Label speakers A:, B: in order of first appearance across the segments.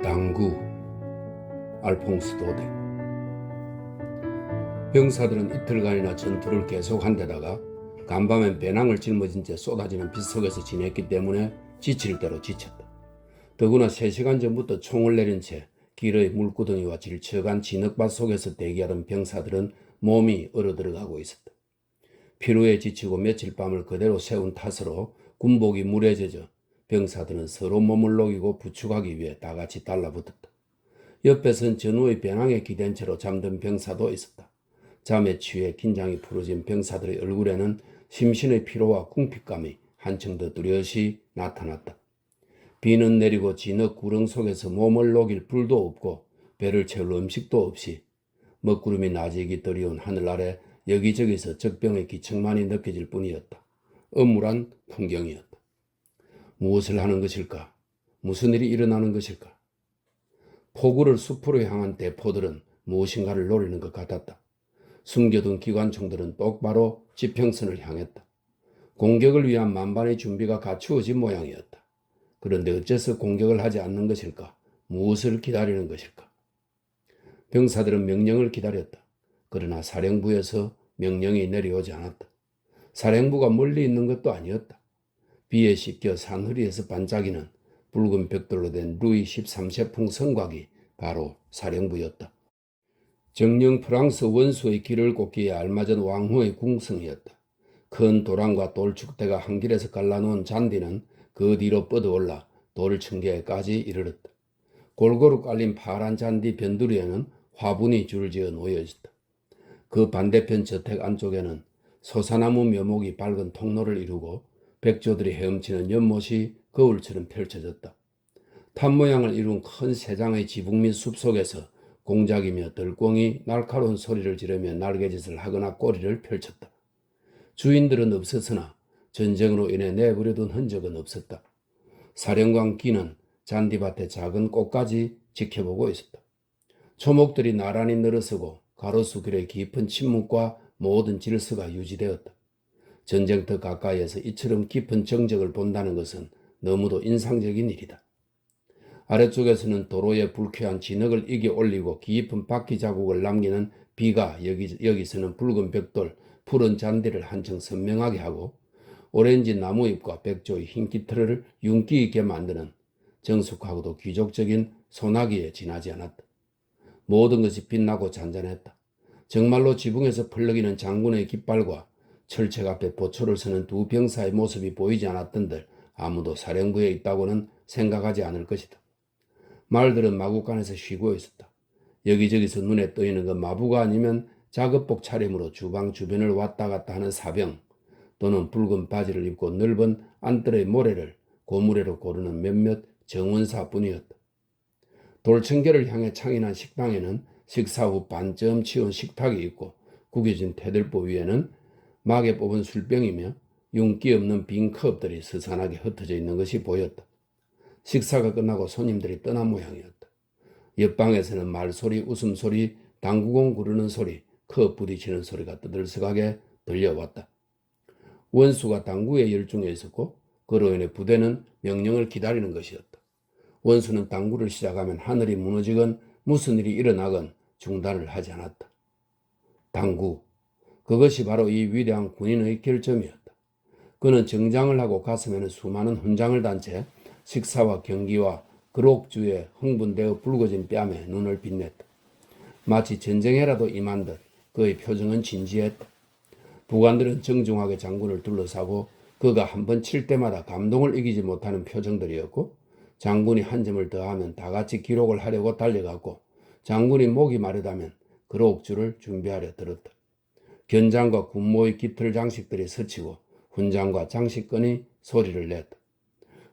A: 당구, 알퐁스 도데. 병사들은 이틀간이나 전투를 계속한 데다가 간밤엔 배낭을 짊어진 채 쏟아지는 빛 속에서 지냈기 때문에 지칠 대로 지쳤다. 더구나 3시간 전부터 총을 내린 채 길의 물구덩이와 질척한 진흙밭 속에서 대기하던 병사들은 몸이 얼어들어가고 있었다. 피로에 지치고 며칠 밤을 그대로 세운 탓으로 군복이 물에 젖어 병사들은 서로 몸을 녹이고 부축하기 위해 다같이 달라붙었다. 옆에선 전우의 배낭에 기댄 채로 잠든 병사도 있었다. 잠에 취해 긴장이 풀어진 병사들의 얼굴에는 심신의 피로와 궁핍감이 한층 더 뚜렷이 나타났다. 비는 내리고 진흙 구렁 속에서 몸을 녹일 불도 없고 배를 채울 음식도 없이 먹구름이 낮이기 드리운 하늘 아래 여기저기서 적병의 기척만이 느껴질 뿐이었다. 엄울한 풍경이었다. 무엇을 하는 것일까? 무슨 일이 일어나는 것일까? 포구를 숲으로 향한 대포들은 무엇인가를 노리는 것 같았다. 숨겨둔 기관총들은 똑바로 지평선을 향했다. 공격을 위한 만반의 준비가 갖추어진 모양이었다. 그런데 어째서 공격을 하지 않는 것일까? 무엇을 기다리는 것일까? 병사들은 명령을 기다렸다. 그러나 사령부에서 명령이 내려오지 않았다. 사령부가 멀리 있는 것도 아니었다. 비에 씻겨 산허리에서 반짝이는 붉은 벽돌로 된 루이 13세풍 성곽이 바로 사령부였다. 정령 프랑스 원수의 길을 꽂기에 알맞은 왕후의 궁성이었다. 큰 도랑과 돌축대가 한 길에서 갈라놓은 잔디는 그 뒤로 뻗어올라 돌층계까지 이르렀다. 골고루 깔린 파란 잔디 변두리에는 화분이 줄지어 놓여 있었다. 그 반대편 저택 안쪽에는 소사나무 묘목이 밝은 통로를 이루고 백조들이 헤엄치는 연못이 거울처럼 펼쳐졌다. 탑 모양을 이룬 큰 세장의 지붕 및 숲속에서 공작이며 들꽁이 날카로운 소리를 지르며 날개짓을 하거나 꼬리를 펼쳤다. 주인들은 없었으나 전쟁으로 인해 내버려둔 흔적은 없었다. 사령관 기는 잔디밭의 작은 꽃까지 지켜보고 있었다. 초목들이 나란히 늘어서고 가로수 길의 깊은 침묵과 모든 질서가 유지되었다. 전쟁터 가까이에서 이처럼 깊은 정적을 본다는 것은 너무도 인상적인 일이다. 아래쪽에서는 도로에 불쾌한 진흙을 이겨 올리고 깊은 바퀴 자국을 남기는 비가 여기서는 붉은 벽돌, 푸른 잔디를 한층 선명하게 하고 오렌지 나무잎과 백조의 흰 깃털을 윤기 있게 만드는 정숙하고도 귀족적인 소나기에 지나지 않았다. 모든 것이 빛나고 잔잔했다. 정말로 지붕에서 펄럭이는 장군의 깃발과 철책 앞에 보초를 서는 두 병사의 모습이 보이지 않았던들 아무도 사령부에 있다고는 생각하지 않을 것이다. 말들은 마구간에서 쉬고 있었다. 여기저기서 눈에 떠있는 건 마부가 아니면 작업복 차림으로 주방 주변을 왔다 갔다 하는 사병 또는 붉은 바지를 입고 넓은 안뜰의 모래를 고무래로 고르는 몇몇 정원사뿐이었다. 돌층계를 향해 창인한 식당에는 식사 후 반쯤 치운 식탁이 있고 구겨진 테들보 위에는 막에 뽑은 술병이며 윤기 없는 빈 컵들이 스산하게 흩어져 있는 것이 보였다. 식사가 끝나고 손님들이 떠난 모양이었다. 옆방에서는 말소리, 웃음소리, 당구공 구르는 소리, 컵 부딪히는 소리가 떠들썩하게 들려왔다. 원수가 당구에 열중해 있었고 그로 인해 부대는 명령을 기다리는 것이었다. 원수는 당구를 시작하면 하늘이 무너지건 무슨 일이 일어나건 중단을 하지 않았다. 당구, 그것이 바로 이 위대한 군인의 결점이었다. 그는 정장을 하고 가슴에는 수많은 훈장을 단 채 식사와 경기와 그록주에 흥분되어 붉어진 뺨에 눈을 빛냈다. 마치 전쟁에라도 임한 듯 그의 표정은 진지했다. 부관들은 정중하게 장군을 둘러싸고 그가 한 번 칠 때마다 감동을 이기지 못하는 표정들이었고 장군이 한 점을 더하면 다같이 기록을 하려고 달려갔고 장군이 목이 마르다면 그록주를 준비하려 들었다. 견장과 군모의 깃털 장식들이 스치고 훈장과 장식건이 소리를 냈다.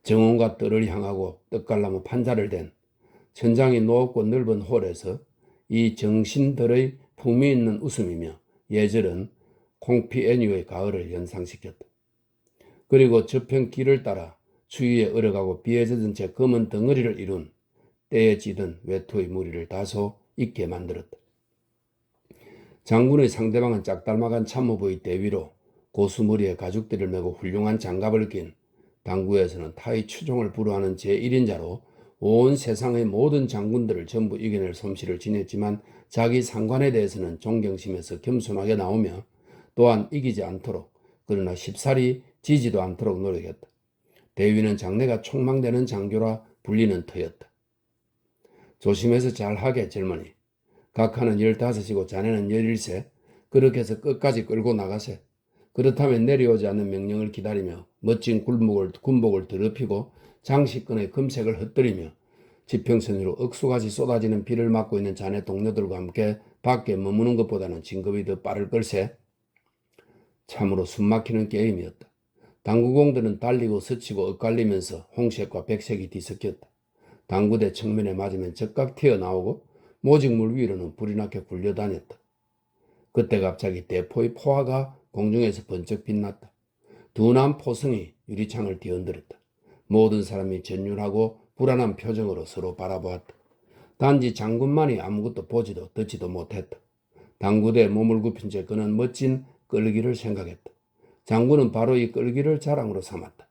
A: 정원과 뜰을 향하고 떡갈나무 판자를 댄 천장이 높고 넓은 홀에서 이 정신들의 품위 있는 웃음이며 예절은 콩피애뉴의 가을을 연상시켰다. 그리고 저편 길을 따라 추위에 얼어가고 비에 젖은 채 검은 덩어리를 이룬 때에 찌든 외투의 무리를 다소 있게 만들었다. 장군의 상대방은 짝닮아간 참모부의 대위로 고수머리에 가죽띠를 메고 훌륭한 장갑을 낀 당구에서는 타의 추종을 불허하는 제1인자로 온 세상의 모든 장군들을 전부 이겨낼 솜씨를 지녔지만 자기 상관에 대해서는 존경심에서 겸손하게 나오며 또한 이기지 않도록, 그러나 쉽사리 지지도 않도록 노력했다. 대위는 장래가 촉망되는 장교라 불리는 터였다. 조심해서 잘하게 젊은이. 각하는 15이고 자네는 11세. 그렇게 해서 끝까지 끌고 나가세. 그렇다면 내려오지 않는 명령을 기다리며 멋진 군복을 더럽히고 장식근의 금색을 흩뜨리며 지평선으로 억수같이 쏟아지는 비를 맞고 있는 자네 동료들과 함께 밖에 머무는 것보다는 진급이 더 빠를 걸세. 참으로 숨막히는 게임이었다. 당구공들은 달리고 스치고 엇갈리면서 홍색과 백색이 뒤섞였다. 당구대 측면에 맞으면 적각 튀어나오고 모직물 위로는 불이 나게 굴려다녔다. 그때 갑자기 대포의 포화가 공중에서 번쩍 빛났다. 둔한 포성이 유리창을 뒤흔들었다. 모든 사람이 전율하고 불안한 표정으로 서로 바라보았다. 단지 장군만이 아무것도 보지도 듣지도 못했다. 당구대에 몸을 굽힌 채 그는 멋진 끌기를 생각했다. 장군은 바로 이 끌기를 자랑으로 삼았다.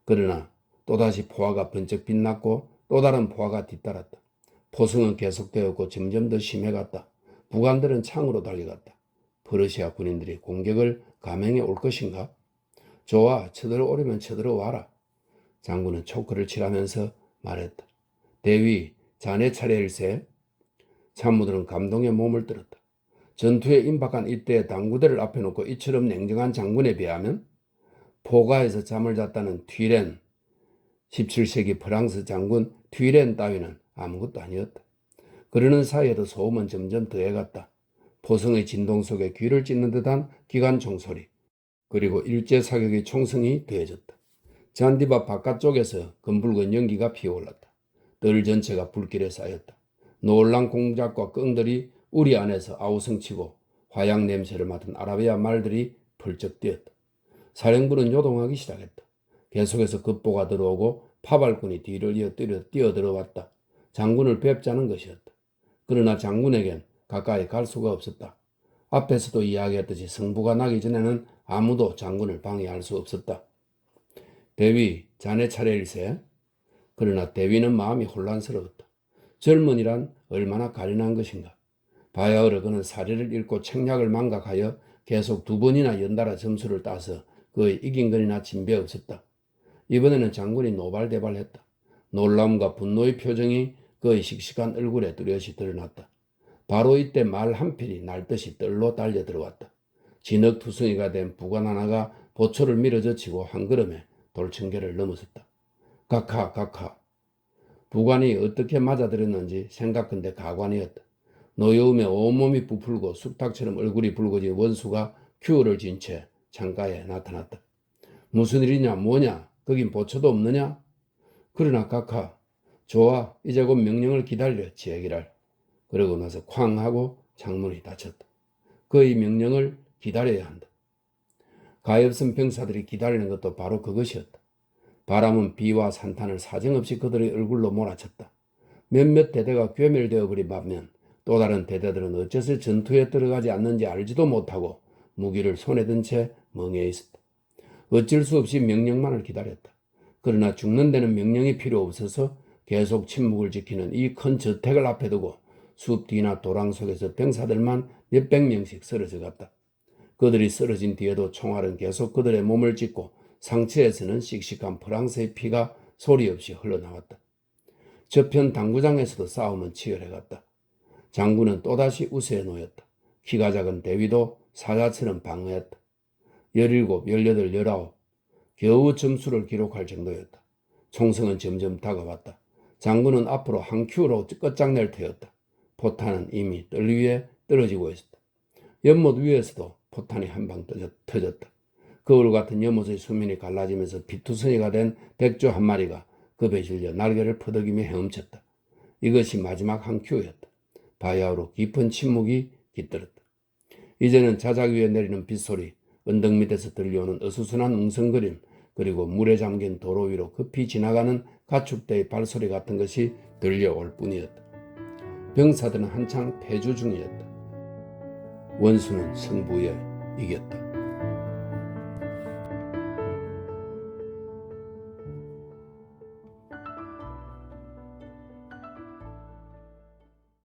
A: 그러나 또다시 포화가 번쩍 빛났고 또 다른 포화가 뒤따랐다. 포성은 계속되었고 점점 더 심해갔다. 부관들은 창으로 달려갔다. 퍼르시아 군인들이 공격을 감행해 올 것인가? 좋아, 쳐들어오려면 쳐들어와라. 장군은 초크를 칠하면서 말했다. 대위, 자네 차례일세. 참모들은 감동에 몸을 떨었다. 전투에 임박한 이때의 당구대를 앞에 놓고 이처럼 냉정한 장군에 비하면 포가에서 잠을 잤다는 튀렌, 17세기 프랑스 장군 튀렌 따위는 아무것도 아니었다. 그러는 사이에도 소음은 점점 더해갔다. 포성의 진동 속에 귀를 찢는 듯한 기관총 소리, 그리고 일제사격의 총성이 더해졌다. 잔디밭 바깥쪽에서 검붉은 연기가 피어올랐다. 뜰 전체가 불길에 쌓였다. 노을랑 공작과 끙들이 우리 안에서 아우성치고 화약 냄새를 맡은 아라비아 말들이 펄쩍 뛰었다. 사령부는 요동하기 시작했다. 계속해서 급보가 들어오고 파발꾼이 뒤를 이어 뛰어들어왔다. 장군을 뵙자는 것이었다. 그러나 장군에겐 가까이 갈 수가 없었다. 앞에서도 이야기했듯이 성부가 나기 전에는 아무도 장군을 방해할 수 없었다. 대위, 자네 차례일세. 그러나 대위는 마음이 혼란스러웠다. 젊은이란 얼마나 가련한 것인가. 바야흐로 그는 사리를 잃고 책략을 망각하여 계속 2번이나 연달아 점수를 따서 그의 이긴 것이나 진배 없었다. 이번에는 장군이 노발대발했다. 놀라움과 분노의 표정이 그의 씩씩한 얼굴에 뚜렷이 드러났다. 바로 이때 말 한 필이 날듯이 뜰로 달려 들어왔다. 진흙투성이가 된 부관 하나가 보초를 밀어젖히고 한 걸음에 돌청계를 넘어섰다. 각하. 부관이 어떻게 맞아들였는지 생각컨대 가관이었다. 노여움에 온몸이 부풀고 쑥탁처럼 얼굴이 붉어진 원수가 큐어를 진 채 창가에 나타났다. 무슨 일이냐 뭐냐, 거긴 보초도 없느냐? 그러나 각하, 좋아, 이제 곧 명령을 기다려 지혜기랄. 그러고 나서 쾅 하고 창문이 닫혔다. 그의 명령을 기다려야 한다. 가엾은 병사들이 기다리는 것도 바로 그것이었다. 바람은 비와 산탄을 사정없이 그들의 얼굴로 몰아쳤다. 몇몇 대대가 괴멸되어 버린 반면 또 다른 대대들은 어째서 전투에 들어가지 않는지 알지도 못하고 무기를 손에 든 채 멍해 있었다. 어쩔 수 없이 명령만을 기다렸다. 그러나 죽는 데는 명령이 필요 없어서 계속 침묵을 지키는 이 큰 저택을 앞에 두고 숲 뒤나 도랑 속에서 병사들만 몇백 명씩 쓰러져 갔다. 그들이 쓰러진 뒤에도 총알은 계속 그들의 몸을 찢고 상처에서는 씩씩한 프랑스의 피가 소리 없이 흘러나왔다. 저편 당구장에서도 싸움은 치열해갔다. 장군은 또다시 우세에 놓였다. 키가 작은 대위도 사자처럼 방어했다. 17, 18, 19 겨우 점수를 기록할 정도였다. 총성은 점점 다가왔다. 장군은 앞으로 한 큐로 끝장낼 터였다. 포탄은 이미 뜰 위에 떨어지고 있었다. 연못 위에서도 포탄이 한 방 터졌다. 거울 같은 연못의 수면이 갈라지면서 피투성이가 된 백조 한 마리가 급에 질려 날개를 퍼덕이며 헤엄쳤다. 이것이 마지막 한 큐였다. 바야흐로 깊은 침묵이 깃들었다. 이제는 자작 위에 내리는 빗소리, 언덕 밑에서 들려오는 어수선한 웅성거림, 그리고 물에 잠긴 도로 위로 급히 지나가는 가축대의 발소리 같은 것이 들려올 뿐이었다. 병사들은 한창 패주 중이었다. 원수는 승부에 이겼다.